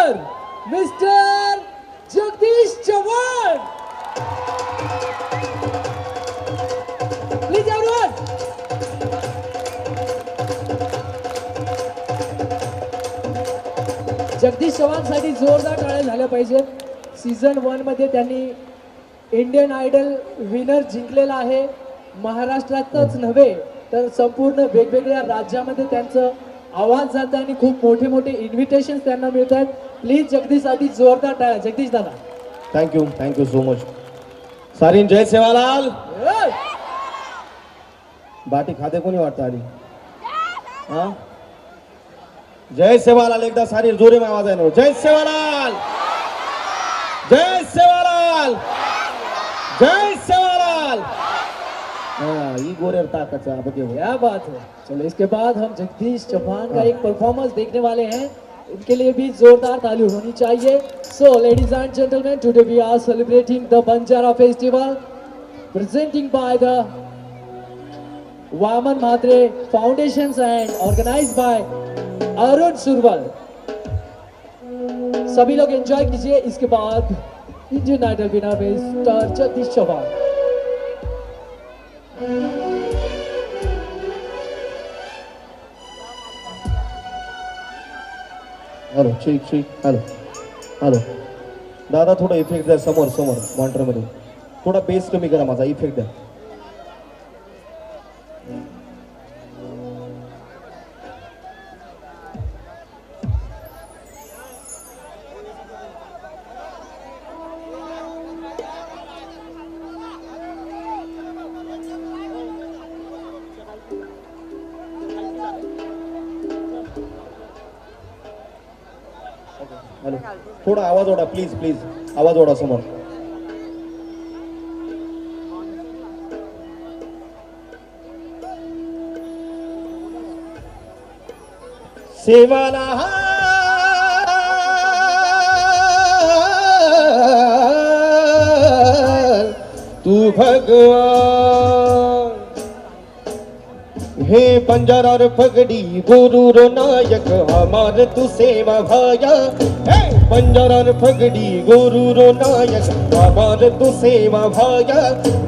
Honour mister Jagdish Chavan. Please everyone. Jagdish चव्हाणसाठी जोरदार टाळ्या झाल्या पाहिजे. सीझन 1 मध्ये त्यांनी इंडियन आयडल विनर जिंकलेला आहे. महाराष्ट्रातच नव्हे तर संपूर्ण वेगवेगळ्या राज्यामध्ये त्यांचं आवाज जात आहे आणि खूप मोठे मोठे इन्व्हिटेशन त्यांना मिळत आहेत. प्लीज जगदीशसाठी जोरदार टाळ्या. जगदीश दादा. Thank you so much. सारीन जय सेवालाल. बाटी खाते कोणी वाटतं आली. हा जय सेवालाल. एकदा सारी जोरे में आवाज आहे ना. जय सेवालाल. जय सेवालाल. जय सेवालाल. ये गोरे ताकत है. क्या बात है. चलो इसके बाद हम जगदीश चौहान का एक परफॉर्मेंस देखने वाले हैं. इनके लिए भी जोरदार ताली होनी चाहिए. So ladies and gentleman, today we are celebrating the Banjara festival presenting by the Vaman Mhatre foundations and organised by Arun Surwal. सभी लोग एंजॉय कीजिए. इसके बाद Indian Idol winner mister Jagdish Chauhan. Hello ठीक हॅलो हॅलो. दादा थोडा इफेक्ट द्या. समोर मॉनिटर मध्ये थोडा बेस कमी करा. माझा इफेक्ट द्या. हॅलो थोडा आवाज ओढा प्लीज आवाज ओढा समोर. सेवाला तू भगवान. हे बंजारा और पगड़ी गुरु रो नायक हमार तू सेवा भाया. हे बंजारा और पगड़ी गुरु रो नायक हमार तू सेवा भाया.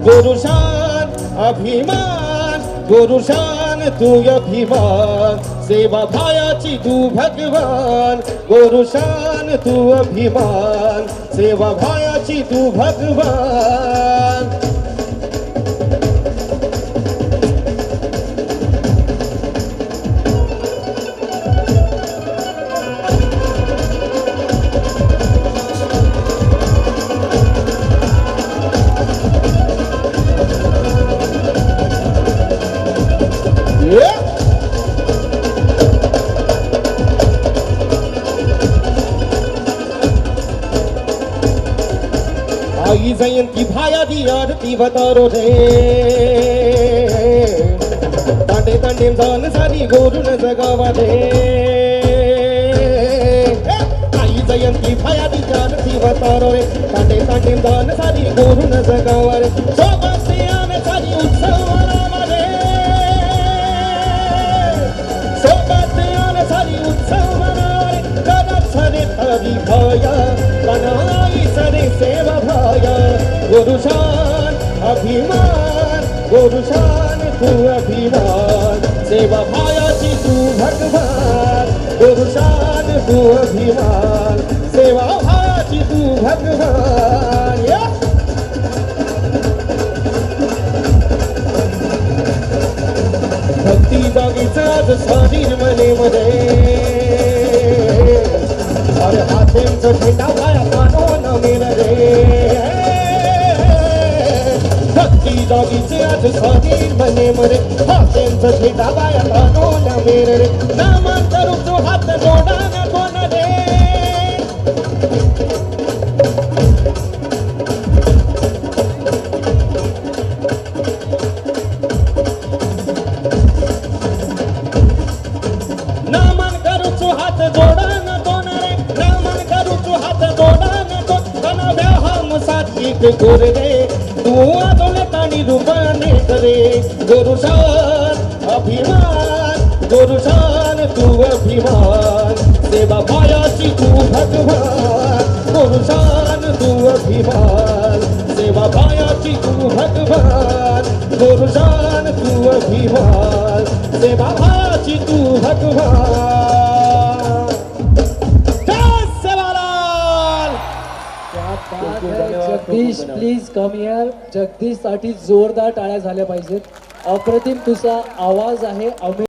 गुरु शान अभिमान गुरु शान तू अभिमान. सेवा भायाची तू भगवान. गुरु शान तू अभिमान. सेवा भायाची तू भगवान. आई जयंती भाया दी आरती बतारो रे. तांडे तांडे जान सारी गोरुन जगावा रे. आई जयंती भाया दी आरती बतारो रे. तांडे तांडे जान सारी गोरुन जगावा रे. सोबत आने सारी उत्सव मनावा रे. सोबत आने सारी उत्सव मनावा रे. करत सरे तरी भाया बनाई सरे सेवा भाया. गुरुशान अभिमान गुरुशान तू अभिमान. सेवा भायाची तू भगवान. गुरुशान तू अभिमान. सेवा भायाची तू भगवान. भक्ती जागीचाच शरीर मने मध्ये. अरे हातेंचं ठेटा पाया पानो मेर रे. भक्ती जागीचे आज शरीर मने मध्ये. हातेंचं ठेटा पाया पानो मेर रे. नामांतर तू हात जोडा न कोण रे. नामान करू तू हात जोडा न कोण रे. नामान करू तू हात जोडा न कोण. कनाव्या हम सात्विक गोर रे. तू आदोले ताणी रूपाने करे. गुरुशान अभिमान गुरुशान तू अभिमान. सेवा भायाची तू भगवान गुरुशान तू अभिमान सेवा भायाची तू भगवान गुरुशान तू अभिमान सेवा भायाची तू भगवान जय सेवालाल क्या बात है Jagdish, please come here. Jagdish साठी जोरदार टाळ्या झाल्या पाहिजेत. अप्रतिम तुझा आवाज आहे.